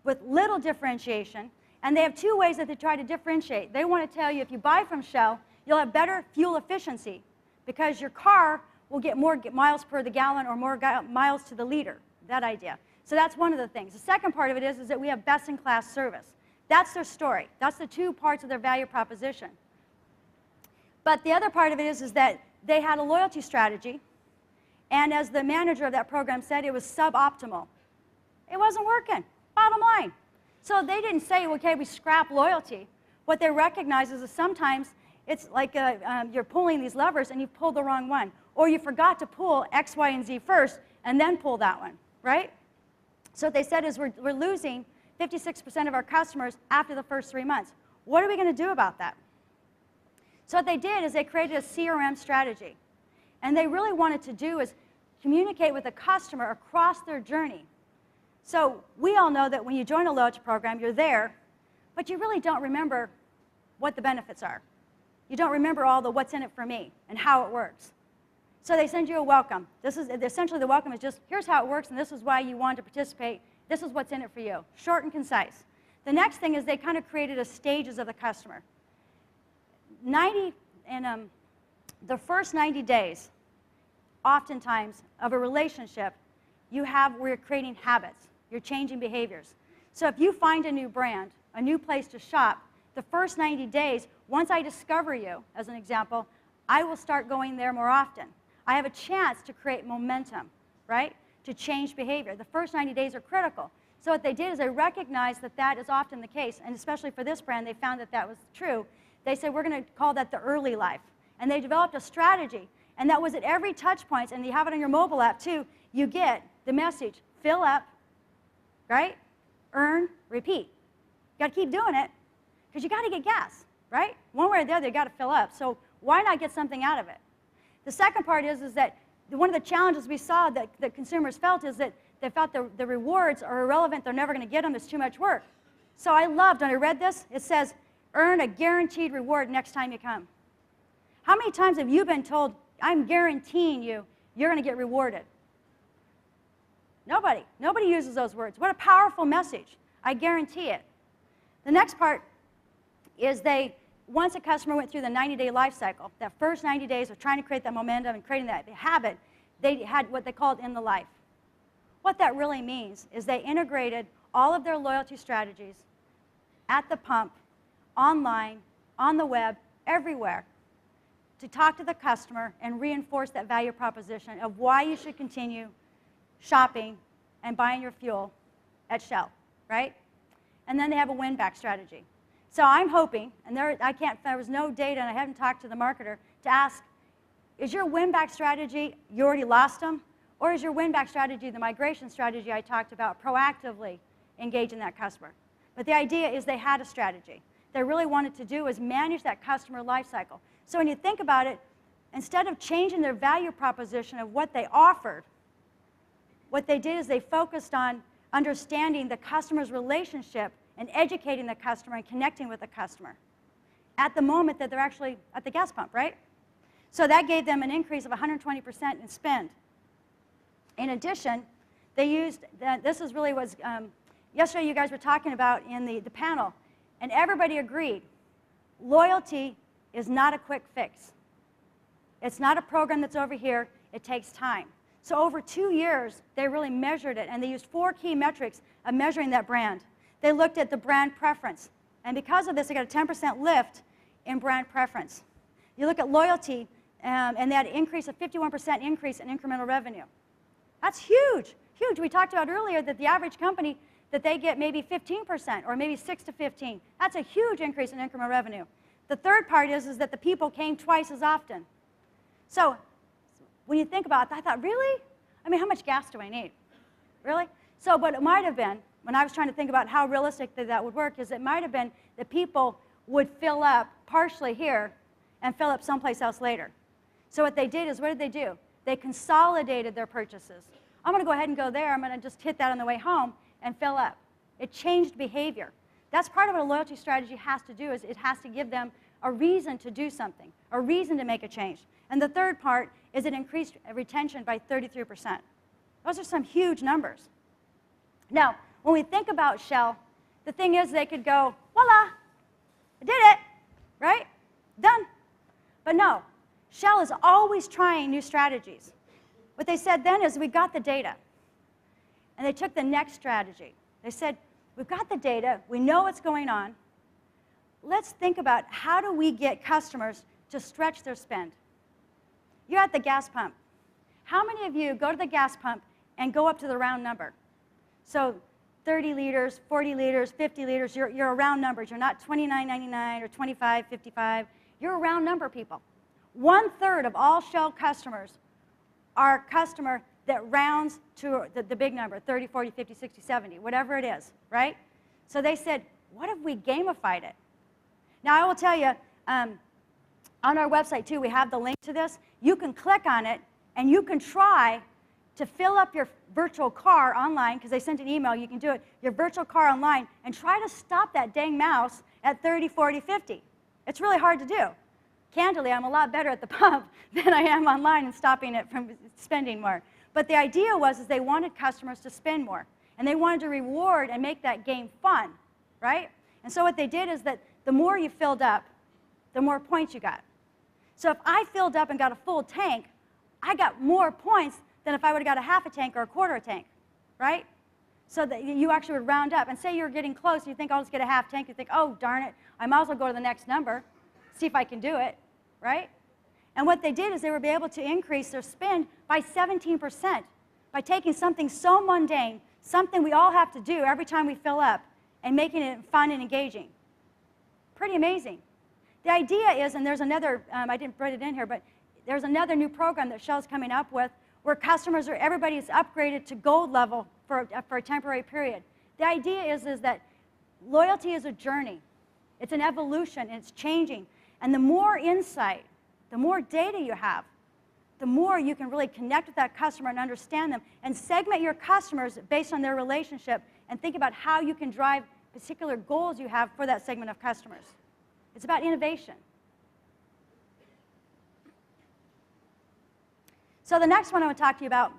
with little differentiation, and they have two ways that they try to differentiate. They want to tell you if you buy from Shell, you'll have better fuel efficiency because your car will get more miles per the gallon or more miles to the liter, that idea. So that's one of the things. The second part of it is that we have best-in-class service. That's their story. That's the two parts of their value proposition. But the other part of it is that they had a loyalty strategy, and as the manager of that program said, it was suboptimal. It wasn't working, bottom line. So they didn't say, okay, we scrap loyalty. What they recognize is that sometimes it's like you're pulling these levers and you've pulled the wrong one, or you forgot to pull X, Y, and Z first and then pull that one, right? So what they said is we're losing 56% of our customers after the first 3 months. What are we going to do about that? So what they did is they created a CRM strategy. And they really wanted to do is communicate with the customer across their journey. So we all know that when you join a loyalty program, you're there, but you really don't remember what the benefits are. You don't remember all the what's in it for me and how it works. So they send you a welcome. Essentially the welcome is just, here's how it works, and this is why you want to participate. This is what's in it for you. Short and concise. The next thing is they kind of created a stages of the customer. The first 90 days, oftentimes, of a relationship, we're creating habits. You're changing behaviors. So if you find a new brand, a new place to shop, the first 90 days, once I discover you, as an example, I will start going there more often. I have a chance to create momentum, right? To change behavior. The first 90 days are critical. So what they did is they recognized that that is often the case, and especially for this brand, they found that that was true. They said, we're going to call that the early life. And they developed a strategy, and that was at every touch point, and you have it on your mobile app too, you get the message, fill up, right? Earn, repeat. You got to keep doing it, because you got to get gas, right? One way or the other, you got to fill up. So why not get something out of it? The second part is that one of the challenges we saw that consumers felt is that they felt the rewards are irrelevant, they're never going to get them, it's too much work. So I loved, when I read this, it says, earn a guaranteed reward next time you come. How many times have you been told, I'm guaranteeing you, you're going to get rewarded? Nobody. Nobody uses those words. What a powerful message. I guarantee it. The next part is once a customer went through the 90-day life cycle, that first 90 days of trying to create that momentum and creating that habit, they had what they called in the life. What that really means is they integrated all of their loyalty strategies at the pump, online, on the web, everywhere, to talk to the customer and reinforce that value proposition of why you should continue shopping and buying your fuel at Shell, right? And then they have a win-back strategy. So I'm hoping, and there was no data, and I haven't talked to the marketer, to ask, is your win-back strategy, you already lost them, or is your win-back strategy the migration strategy I talked about, proactively engaging that customer? But the idea is they had a strategy. They really wanted to do is manage that customer life cycle. So when you think about it, instead of changing their value proposition of what they offered, what they did is they focused on understanding the customer's relationship and educating the customer and connecting with the customer at the moment that they're actually at the gas pump, right? So that gave them an increase of 120% in spend. In addition, they used, this is really was, yesterday you guys were talking about in the panel, and everybody agreed, loyalty is not a quick fix. It's not a program that's over here. It takes time. So over 2 years, they really measured it, and they used 4 key metrics of measuring that brand. They looked at the brand preference, and because of this, they got a 10% lift in brand preference. You look at loyalty, and they had an increase, a 51% increase in incremental revenue. That's huge, huge. We talked about earlier that the average company, that they get maybe 15% or maybe 6 to 15. That's a huge increase in incremental revenue. The third part is that the people came twice as often. So when you think about it, I thought, really? I mean, how much gas do I need? Really? So what it might have been, when I was trying to think about how realistic that would work, is it might have been that people would fill up partially here and fill up someplace else later. So what they did is, what did they do? They consolidated their purchases. I'm going to go ahead and go there. I'm going to just hit that on the way home and fill up. It changed behavior. That's part of what a loyalty strategy has to do, is it has to give them a reason to do something, a reason to make a change. And the third part is it increased retention by 33%. Those are some huge numbers. Now, when we think about Shell, the thing is they could go, voila, I did it, right? Done. But no, Shell is always trying new strategies. What they said then is, we got the data. And they took the next strategy. They said, we've got the data, we know what's going on. Let's think about how do we get customers to stretch their spend. You're at the gas pump. How many of you go to the gas pump and go up to the round number? So 30 liters, 40 liters, 50 liters, you're around numbers. You're not $29.99 or $25.55. You're a round number people. 1/3 of all Shell customers are a customer that rounds to the big number, 30, 40, 50, 60, 70, whatever it is, right? So they said, what if we gamified it? Now, I will tell you, on our website, too, we have the link to this. You can click on it, and you can try to fill up your virtual car online, because they sent an email, you can do it, your virtual car online, and try to stop that dang mouse at 30, 40, 50. It's really hard to do. Candidly, I'm a lot better at the pump than I am online and stopping it from spending more. But the idea was is they wanted customers to spend more, and they wanted to reward and make that game fun, right? And so what they did is that the more you filled up, the more points you got. So if I filled up and got a full tank, I got more points than if I would have got a half a tank or a quarter a tank, right? So that you actually would round up. And say you're getting close, you think, I'll just get a half tank. You think, oh, darn it, I might as well go to the next number, see if I can do it, right? And what they did is they were able to increase their spend by 17% by taking something so mundane, something we all have to do every time we fill up, and making it fun and engaging. Pretty amazing. The idea is, and there's another, I didn't put it in here, but there's another new program that Shell's coming up with where customers are, everybody is upgraded to gold level for a temporary period. The idea is that loyalty is a journey. It's an evolution, and it's changing. And the more insight, the more data you have, the more you can really connect with that customer and understand them and segment your customers based on their relationship and think about how you can drive particular goals you have for that segment of customers. It's about innovation. So the next one I want to talk to you about,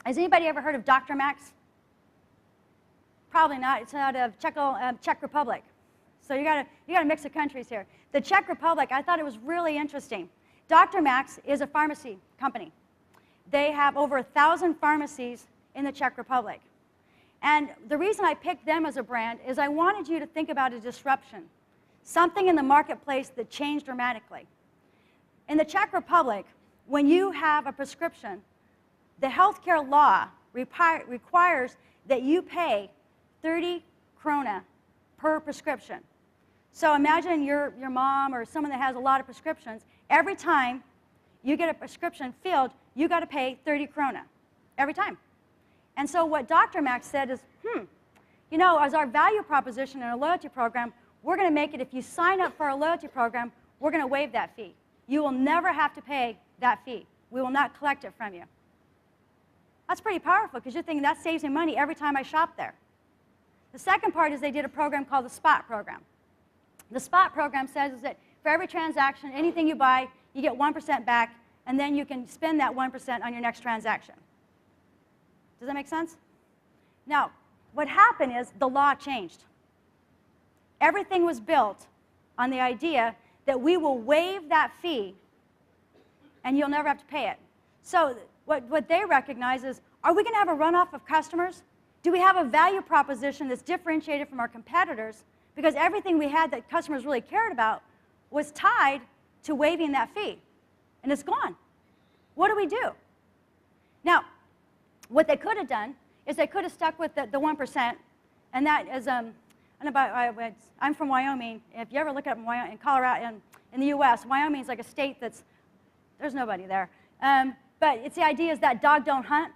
has anybody ever heard of Dr. Max? Probably not. It's out of Czech Republic. So you got a mix of countries here. The Czech Republic, I thought it was really interesting. Dr. Max is a pharmacy company. They have over 1,000 pharmacies in the Czech Republic. And the reason I picked them as a brand is I wanted you to think about a disruption, something in the marketplace that changed dramatically. In the Czech Republic, when you have a prescription, the healthcare law requires that you pay 30 krona per prescription. So imagine your mom or someone that has a lot of prescriptions. Every time you get a prescription filled, you got to pay 30 krona every time. And so what Dr. Max said is, you know, as our value proposition in a loyalty program, we're going to make it, if you sign up for our loyalty program, we're going to waive that fee. You will never have to pay that fee. We will not collect it from you. That's pretty powerful, because you're thinking that saves me money every time I shop there. The second part is they did a program called the Spot program. The Spot program says is that for every transaction, anything you buy, you get 1% back, and then you can spend that 1% on your next transaction. Does that make sense? Now, what happened is the law changed. Everything was built on the idea that we will waive that fee, and you'll never have to pay it. So what they recognize is, are we going to have a runoff of customers? Do we have a value proposition that's differentiated from our competitors? Because everything we had that customers really cared about was tied to waiving that fee. And it's gone. What do we do? Now, what they could have done is they could have stuck with the 1%. And that is, I'm from Wyoming. If you ever look up in Colorado, in the US, Wyoming is like a state there's nobody there. But it's the idea is that dog don't hunt.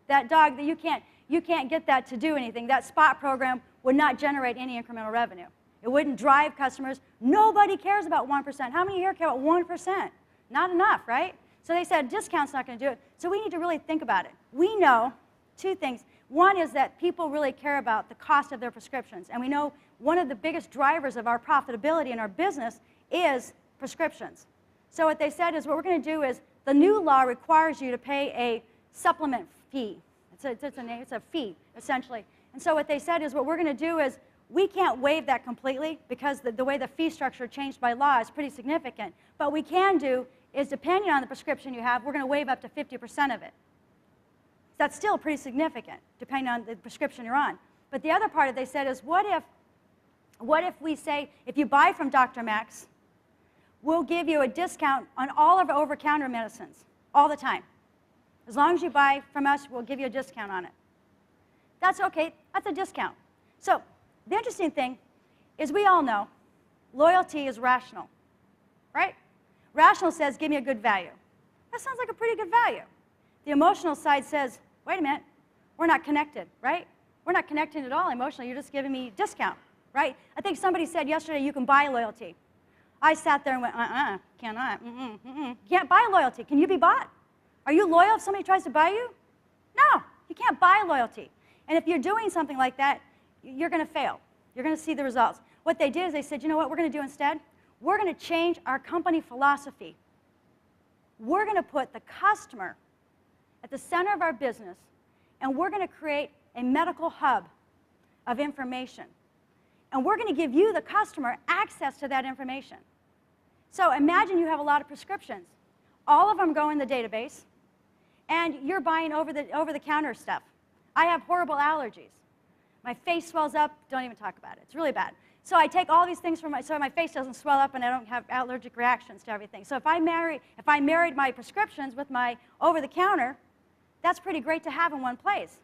That dog, that you can't get that to do anything. That spot program would not generate any incremental revenue. It wouldn't drive customers. Nobody cares about 1%. How many here care about 1%? Not enough, right? So they said discount's not going to do it. So we need to really think about it. We know two things. One is that people really care about the cost of their prescriptions. And we know one of the biggest drivers of our profitability in our business is prescriptions. So what they said is what we're going to do is the new law requires you to pay a supplement fee. It's a fee, essentially. And so what they said is what we're going to do is we can't waive that completely because the way the fee structure changed by law is pretty significant. But what we can do is, depending on the prescription you have, we're going to waive up to 50% of it. That's still pretty significant, depending on the prescription you're on. But the other part of it, they said, is what if we say, if you buy from Dr. Max, we'll give you a discount on all of our over-counter medicines, all the time. As long as you buy from us, we'll give you a discount on it. That's okay. That's a discount. So the interesting thing is we all know loyalty is rational, right? Rational says, give me a good value. That sounds like a pretty good value. The emotional side says, wait a minute, we're not connected, right? We're not connected at all emotionally. You're just giving me a discount, right? I think somebody said yesterday you can buy loyalty. I sat there and went, cannot. You can't buy loyalty. Can you be bought? Are you loyal if somebody tries to buy you? No, you can't buy loyalty. And if you're doing something like that, you're going to fail. You're going to see the results. What they did is they said, you know what we're going to do instead? We're going to change our company philosophy. We're going to put the customer at the center of our business, and we're going to create a medical hub of information. And we're going to give you, the customer, access to that information. So imagine you have a lot of prescriptions. All of them go in the database, and you're buying over-the-counter stuff. I have horrible allergies. My face swells up. Don't even talk about it. It's really bad. So I take all these things so my face doesn't swell up and I don't have allergic reactions to everything. So if I married my prescriptions with my over-the-counter, that's pretty great to have in one place.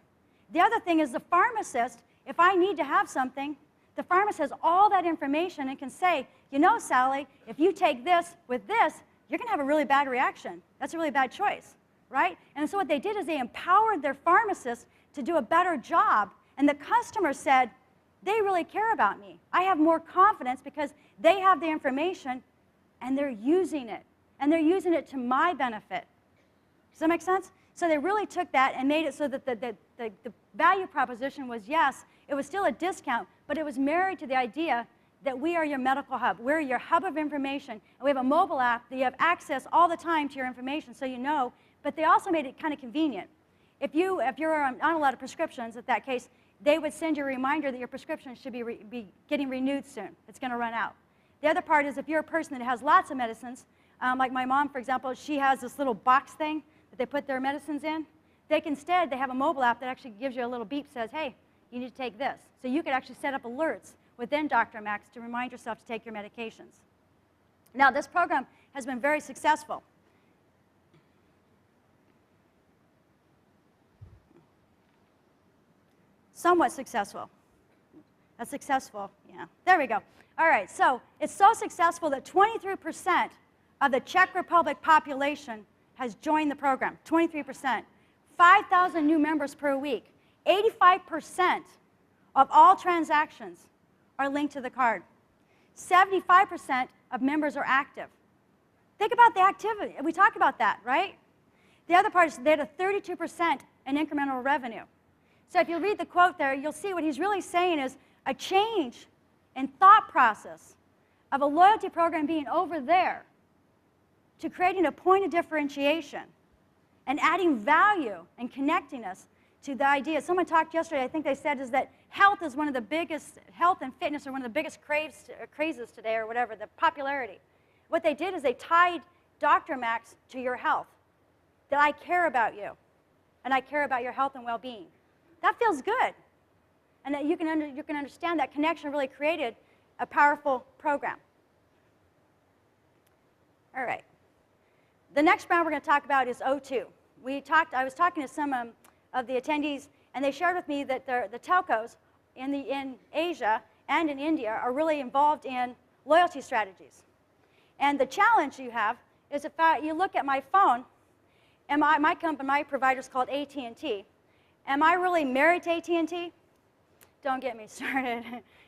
The other thing is the pharmacist, if I need to have something, the pharmacist has all that information and can say, you know, Sally, if you take this with this, you're going to have a really bad reaction. That's a really bad choice, right? And so what they did is they empowered their pharmacist to do a better job. And the customer said, they really care about me. I have more confidence because they have the information and they're using it. And they're using it to my benefit. Does that make sense? So they really took that and made it so that the value proposition was, yes, it was still a discount, but it was married to the idea that we are your medical hub. We're your hub of information. And we have a mobile app that you have access all the time to your information so you know. But they also made it kind of convenient. If you're on a lot of prescriptions, in that case, they would send you a reminder that your prescription should be getting renewed soon. It's going to run out. The other part is if you're a person that has lots of medicines, like my mom, for example, she has this little box thing that they put their medicines in. They have a mobile app that actually gives you a little beep, says, hey, you need to take this. So you could actually set up alerts within Dr. Max to remind yourself to take your medications. Now, this program has been very successful. Somewhat successful. That's successful, yeah. There we go. All right, so it's so successful that 23% of the Czech Republic population has joined the program, 23%. 5,000 new members per week. 85% of all transactions are linked to the card. 75% of members are active. Think about the activity. We talked about that, right? The other part is they had a 32% in incremental revenue. So if you read the quote there, you'll see what he's really saying is a change in thought process of a loyalty program being over there to creating a point of differentiation and adding value and connecting us to the idea. Someone talked yesterday, I think they said, is that health is one of the biggest, health and fitness are one of the biggest crazes today or whatever, the popularity. What they did is they tied Dr. Max to your health. that I care about you, and I care about your health and well-being. That feels good. And that you can understand that connection really created a powerful program. All right. The next brand we're going to talk about is O2. I was talking to some of the attendees, and they shared with me that the telcos in Asia and in India are really involved in loyalty strategies. And the challenge you have is if you look at my phone, and my provider is called AT&T. Am I really married to AT&T? Don't get me started.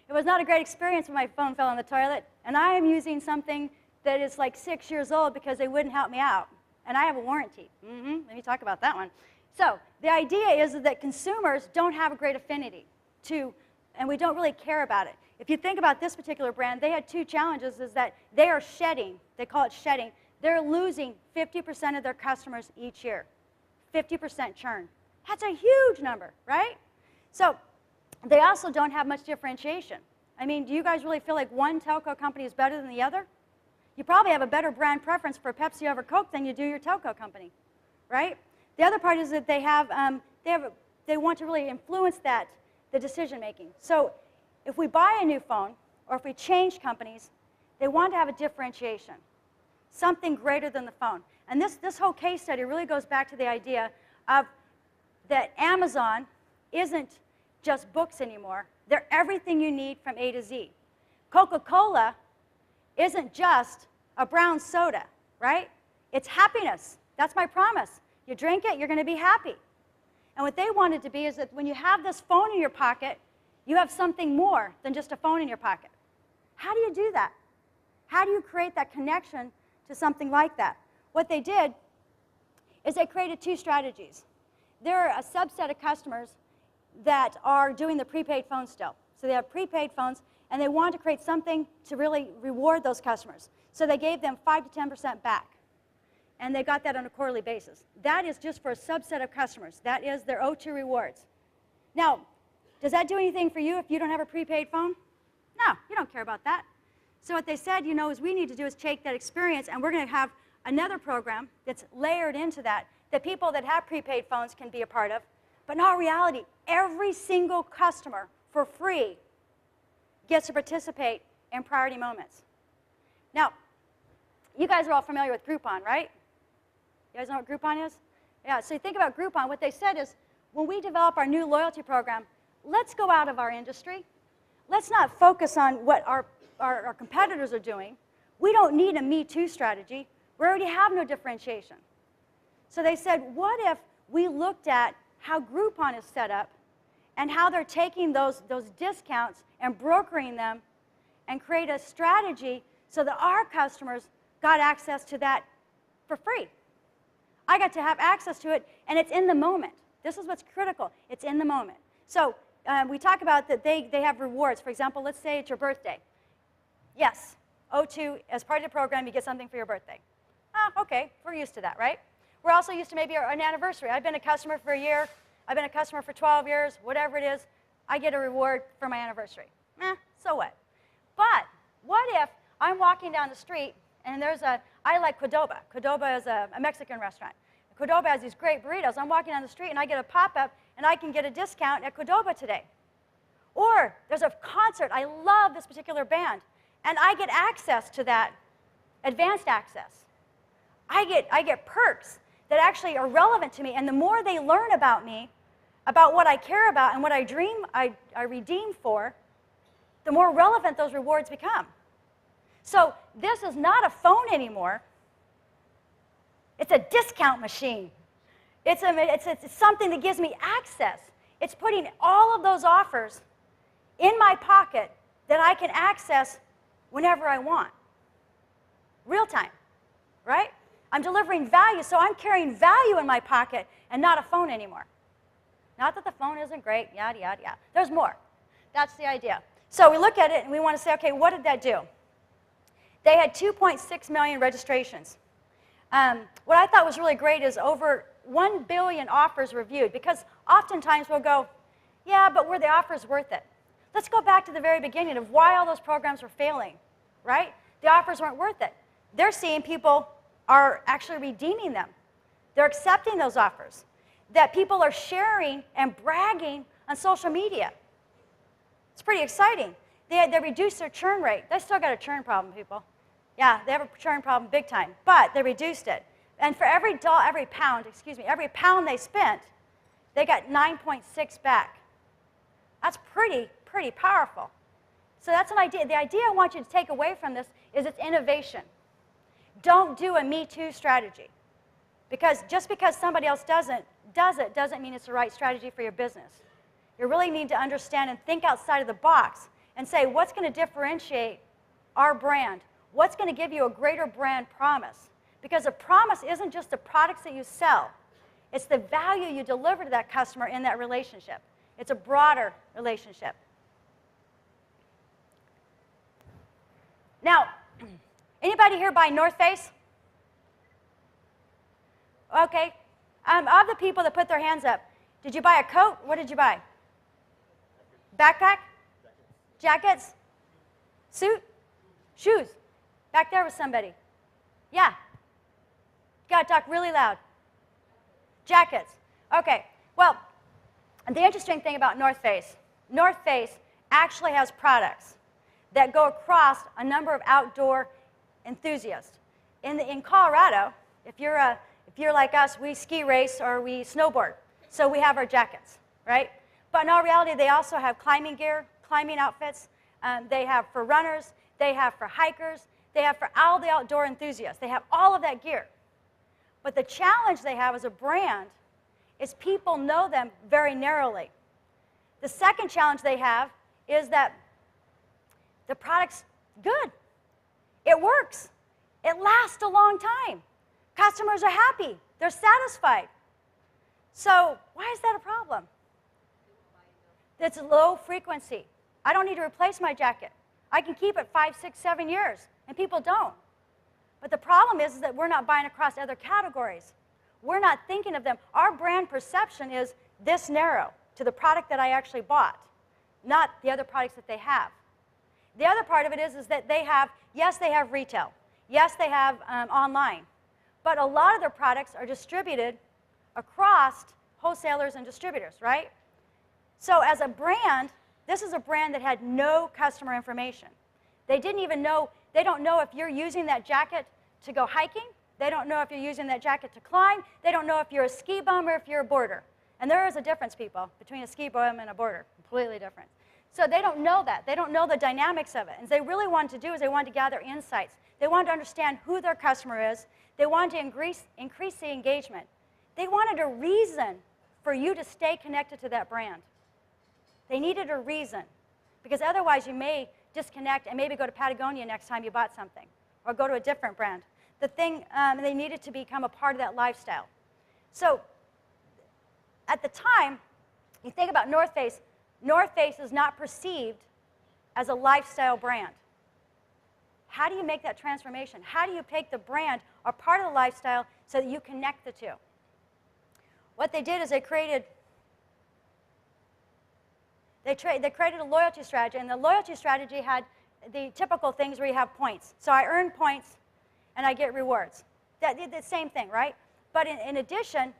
It was not a great experience when my phone fell in the toilet, and I am using something that is like 6 years old because they wouldn't help me out. And I have a warranty. Let me talk about that one. So the idea is that consumers don't have a great affinity to, and we don't really care about it. If you think about this particular brand, they had two challenges, is that they are shedding. They call it shedding. They're losing 50% of their customers each year. 50% churn. That's a huge number, right? So they also don't have much differentiation. I mean, do you guys really feel like one telco company is better than the other? You probably have a better brand preference for Pepsi over Coke than you do your telco company, right? The other part is that they want to really influence the decision making. So if we buy a new phone, or if we change companies, they want to have a differentiation. Something greater than the phone. And this whole case study really goes back to the idea of that Amazon isn't just books anymore. They're everything you need from A to Z. Coca-Cola isn't just a brown soda, right? It's happiness. That's my promise. You drink it, you're going to be happy. And what they wanted to be is that when you have this phone in your pocket, you have something more than just a phone in your pocket. How do you do that? How do you create that connection to something like that? What they did is they created two strategies. There are a subset of customers that are doing the prepaid phone still. So they have prepaid phones, and they wanted to create something to really reward those customers. So they gave them 5 to 10% back. And they got that on a quarterly basis. That is just for a subset of customers. That is their O2 rewards. Now, does that do anything for you if you don't have a prepaid phone? No, you don't care about that. So what they said, is we need to do is take that experience, and we're going to have another program that's layered into that people that have prepaid phones can be a part of. But in all reality, every single customer for free gets to participate in priority moments. Now, you guys are all familiar with Groupon, right? You guys know what Groupon is? Yeah, so you think about Groupon. What they said is, when we develop our new loyalty program, let's go out of our industry. Let's not focus on what our competitors are doing. We don't need a Me Too strategy. We already have no differentiation. So they said, what if we looked at how Groupon is set up and how they're taking those discounts and brokering them and create a strategy so that our customers got access to that for free. I got to have access to it, and it's in the moment. This is what's critical. It's in the moment. So we talk about that they have rewards. For example, let's say it's your birthday. Yes, O2, as part of the program, you get something for your birthday. Okay, we're used to that, right? We're also used to maybe an anniversary. I've been a customer for a year. I've been a customer for 12 years, whatever it is. I get a reward for my anniversary. So what? But what if I'm walking down the street, and I like Qdoba. Qdoba is a Mexican restaurant. Qdoba has these great burritos. I'm walking down the street, and I get a pop-up, and I can get a discount at Qdoba today. Or there's a concert. I love this particular band, and I get access to that, advanced access. I get perks that actually are relevant to me, and the more they learn about me, about what I care about and what I redeem for, the more relevant those rewards become. So this is not a phone anymore. It's a discount machine. It's something that gives me access. It's putting all of those offers in my pocket that I can access whenever I want. Real time, right? I'm delivering value, so I'm carrying value in my pocket and not a phone anymore. Not that the phone isn't great, yada, yada, yada. There's more. That's the idea. So we look at it, and we want to say, okay, what did that do? They had 2.6 million registrations. What I thought was really great is over 1 billion offers reviewed, because oftentimes we'll go, yeah, but were the offers worth it? Let's go back to the very beginning of why all those programs were failing, right? The offers weren't worth it. They're seeing people are actually redeeming them. They're accepting those offers, that people are sharing and bragging on social media. It's pretty exciting. They reduced their churn rate. They still got a churn problem, people. Yeah, they have a churn problem big time, but they reduced it. And for every pound they spent, they got 9.6 back. That's pretty powerful. So that's an idea. The idea I want you to take away from this is it's innovation. Don't do a Me Too strategy. Because just because somebody else does it doesn't mean it's the right strategy for your business. You really need to understand and think outside of the box and say, what's going to differentiate our brand? What's going to give you a greater brand promise? Because a promise isn't just the products that you sell. It's the value you deliver to that customer in that relationship. It's a broader relationship. Now, anybody here buy North Face? Okay. Of the people that put their hands up, did you buy a coat? What did you buy? Backpack? Jackets? Suit? Shoes? Back there was somebody. Yeah. You got to talk really loud. Jackets. Okay. Well, the interesting thing about North Face actually has products that go across a number of outdoor enthusiasts. In Colorado, if you're like us, we ski race or we snowboard. So we have our jackets, right? But in all reality, they also have climbing gear, climbing outfits. They have for runners. They have for hikers. They have for all the outdoor enthusiasts. They have all of that gear. But the challenge they have as a brand is people know them very narrowly. The second challenge they have is that the product's good. It works. It lasts a long time. Customers are happy. They're satisfied. So why is that a problem? It's low frequency. I don't need to replace my jacket. I can keep it 5, 6, 7 years, and people don't. But the problem is that we're not buying across other categories. We're not thinking of them. Our brand perception is this narrow to the product that I actually bought, not the other products that they have. The other part of it is that they have, yes, they have retail. Yes, they have online. But a lot of their products are distributed across wholesalers and distributors, right? So as a brand, this is a brand that had no customer information. They didn't even know, they don't know if you're using that jacket to go hiking. They don't know if you're using that jacket to climb. They don't know if you're a ski bum or if you're a boarder. And there is a difference, people, between a ski bum and a boarder. Completely different. So they don't know that. They don't know the dynamics of it. And they really wanted to do is they wanted to gather insights. They wanted to understand who their customer is. They wanted to increase the engagement. They wanted a reason for you to stay connected to that brand. They needed a reason, because otherwise you may disconnect and maybe go to Patagonia next time you bought something, or go to a different brand. The thing, they needed to become a part of that lifestyle. So at the time, you think about North Face is not perceived as a lifestyle brand. How do you make that transformation? How do you make the brand a part of the lifestyle so that you connect the two? What they did is they created a loyalty strategy, and the loyalty strategy had the typical things where you have points. So I earn points, and I get rewards. The same thing, right? But in addition,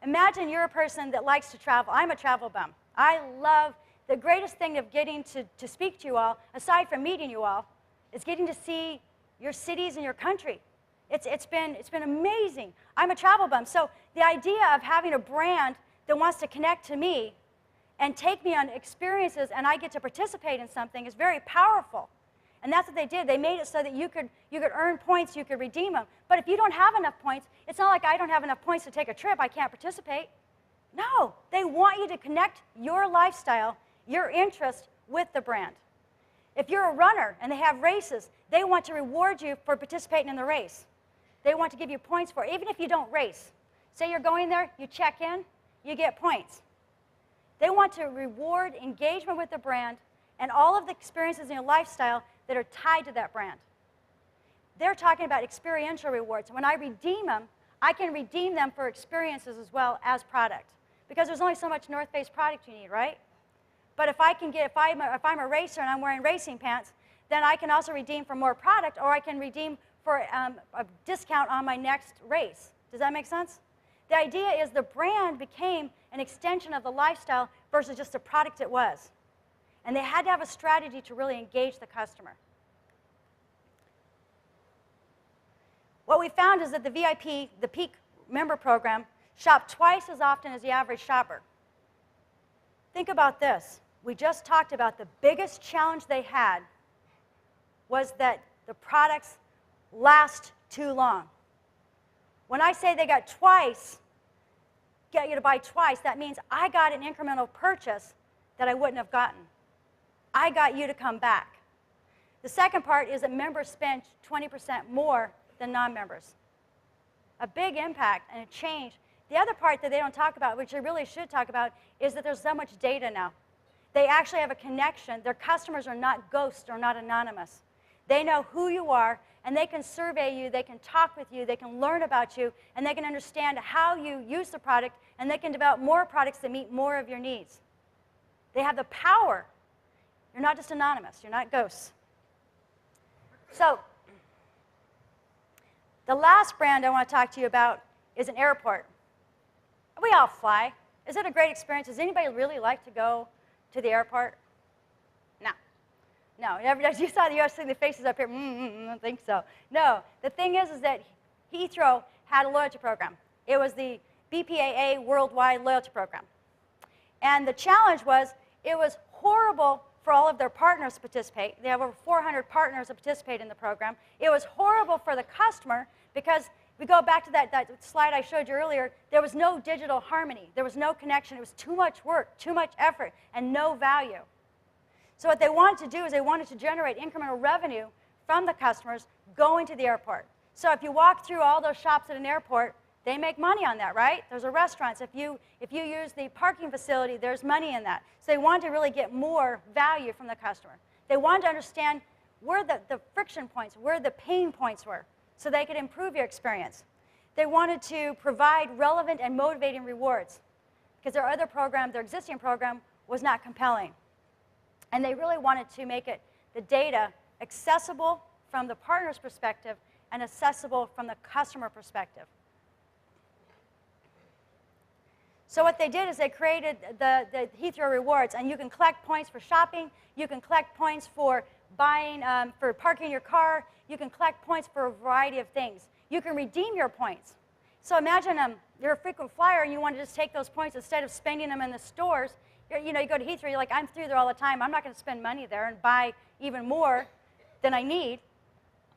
imagine you're a person that likes to travel. I'm a travel bum. I love the greatest thing of getting to speak to you all, aside from meeting you all, is getting to see your cities and your country. It's been amazing. I'm a travel bum. So the idea of having a brand that wants to connect to me and take me on experiences and I get to participate in something is very powerful. And that's what they did. They made it so that you could earn points, you could redeem them. But if you don't have enough points, it's not like I don't have enough points to take a trip, I can't participate. No, they want you to connect your lifestyle, your interest with the brand. If you're a runner and they have races, they want to reward you for participating in the race. They want to give you points for it, even if you don't race. Say you're going there, you check in, you get points. They want to reward engagement with the brand and all of the experiences in your lifestyle that are tied to that brand. They're talking about experiential rewards. When I redeem them, I can redeem them for experiences as well as product. Because there's only so much North Face product you need, right? But if I'm a racer and I'm wearing racing pants, then I can also redeem for more product, or I can redeem for a discount on my next race. Does that make sense? The idea is the brand became an extension of the lifestyle versus just a product it was. And they had to have a strategy to really engage the customer. What we found is that the VIP, the Peak member program, shopped twice as often as the average shopper. Think about this. We just talked about the biggest challenge they had was that the products last too long. When I say they got twice, get you to buy twice, that means I got an incremental purchase that I wouldn't have gotten. I got you to come back. The second part is that members spent 20% more than non-members. A big impact and a change. The other part that they don't talk about, which they really should talk about, is that there's so much data now. They actually have a connection. Their customers are not ghosts or not anonymous. They know who you are, and they can survey you, they can talk with you, they can learn about you, and they can understand how you use the product, and they can develop more products that meet more of your needs. They have the power. You're not just anonymous. You're not ghosts. So the last brand I want to talk to you about is an airport. We all fly. Is it a great experience? Does anybody really like to go to the airport? No. No. You saw the faces up here. I don't think so. No. The thing is that Heathrow had a loyalty program. It was the BPAA Worldwide Loyalty Program. And the challenge was it was horrible for all of their partners to participate. They have over 400 partners that participate in the program. It was horrible for the customer because we go back to that slide I showed you earlier. There was no digital harmony. There was no connection. It was too much work, too much effort, and no value. So what they wanted to do is they wanted to generate incremental revenue from the customers going to the airport. So if you walk through all those shops at an airport, they make money on that, right? There's a restaurant. If you use the parking facility, there's money in that. So they wanted to really get more value from the customer. They wanted to understand where the friction points, where the pain points were, so they could improve your experience. They wanted to provide relevant and motivating rewards because their other program, their existing program, was not compelling. And they really wanted to make the data accessible from the partner's perspective and accessible from the customer perspective. So what they did is they created the Heathrow Rewards, and you can collect points for shopping, you can collect points for buying, for parking your car, you can collect points for a variety of things. You can redeem your points. So imagine you're a frequent flyer and you want to just take those points instead of spending them in the stores. You go to Heathrow, you're like, I'm through there all the time, I'm not going to spend money there and buy even more than I need.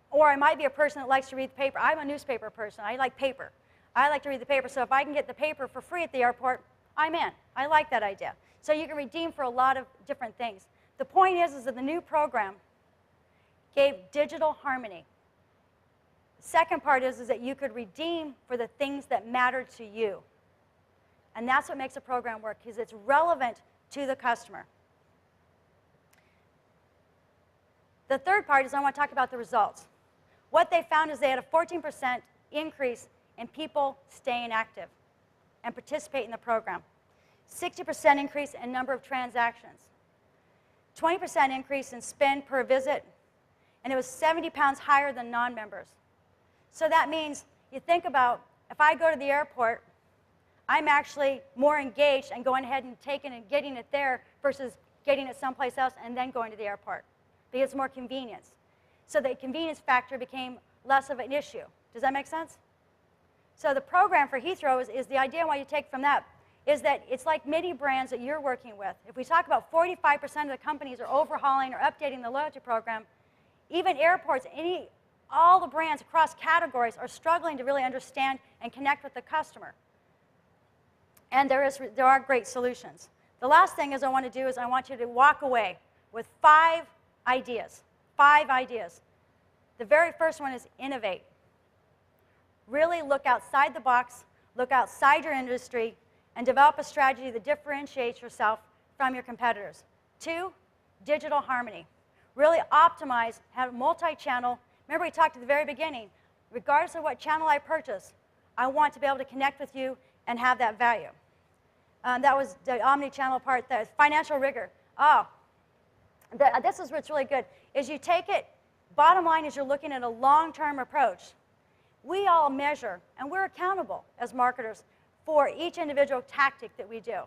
Or I might be a person that likes to read the paper. I'm a newspaper person, I like paper. I like to read the paper, so if I can get the paper for free at the airport, I'm in. I like that idea. So you can redeem for a lot of different things. The point is that the new program gave digital harmony. The second part is that you could redeem for the things that matter to you. And that's what makes a program work, because it's relevant to the customer. The third part is I want to talk about the results. What they found is they had a 14% increase in people staying active and participate in the program. 60% increase in number of transactions. 20% increase in spend per visit. And it was 70 pounds higher than non-members. So that means you think about, if I go to the airport, I'm actually more engaged and going ahead and taking and getting it there versus getting it someplace else and then going to the airport. Because it's more convenience. So the convenience factor became less of an issue. Does that make sense? So the program for Heathrow is the idea why you take from that is that it's like many brands that you're working with. If we talk about 45% of the companies are overhauling or updating the loyalty program, even airports, all the brands across categories are struggling to really understand and connect with the customer. And there are great solutions. The last thing I want to do is I want you to walk away with 5 ideas. 5 ideas. The very first one is innovate. Really look outside the box, look outside your industry, and develop a strategy that differentiates yourself from your competitors. 2, digital harmony. Really optimize, have multi-channel. Remember we talked at the very beginning, regardless of what channel I purchase, I want to be able to connect with you and have that value. That was the omni-channel part, the financial rigor. This is what's really good, is you take it, bottom line is you're looking at a long-term approach. We all measure, and we're accountable as marketers for each individual tactic that we do.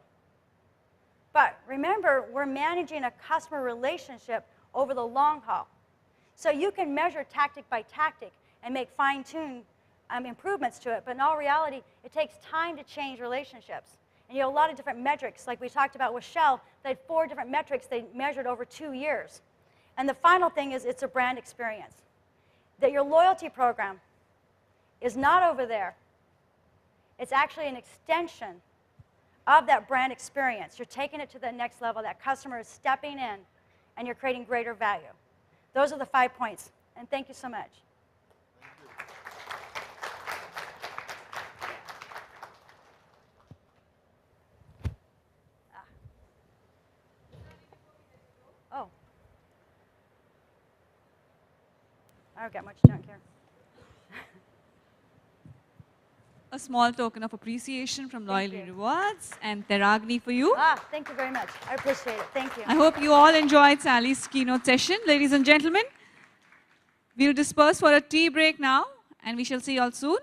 But remember, we're managing a customer relationship over the long haul. So you can measure tactic by tactic and make fine-tuned improvements to it, but in all reality, it takes time to change relationships. And you have a lot of different metrics, like we talked about with Shell. They had 4 different metrics they measured over 2 years. And the final thing is it's a brand experience. That your loyalty program is not over there. It's actually an extension of that brand experience. You're taking it to the next level. That customer is stepping in, and you're creating greater value. Those are the 5 points. And thank you so much. Oh. I don't got much junk here. A small token of appreciation from Loyalty Rewards and Teragni for you. Thank you very much. I appreciate it. Thank you. I hope you all enjoyed Sallie's keynote session. Ladies and gentlemen, we'll disperse for a tea break now, and we shall see you all soon.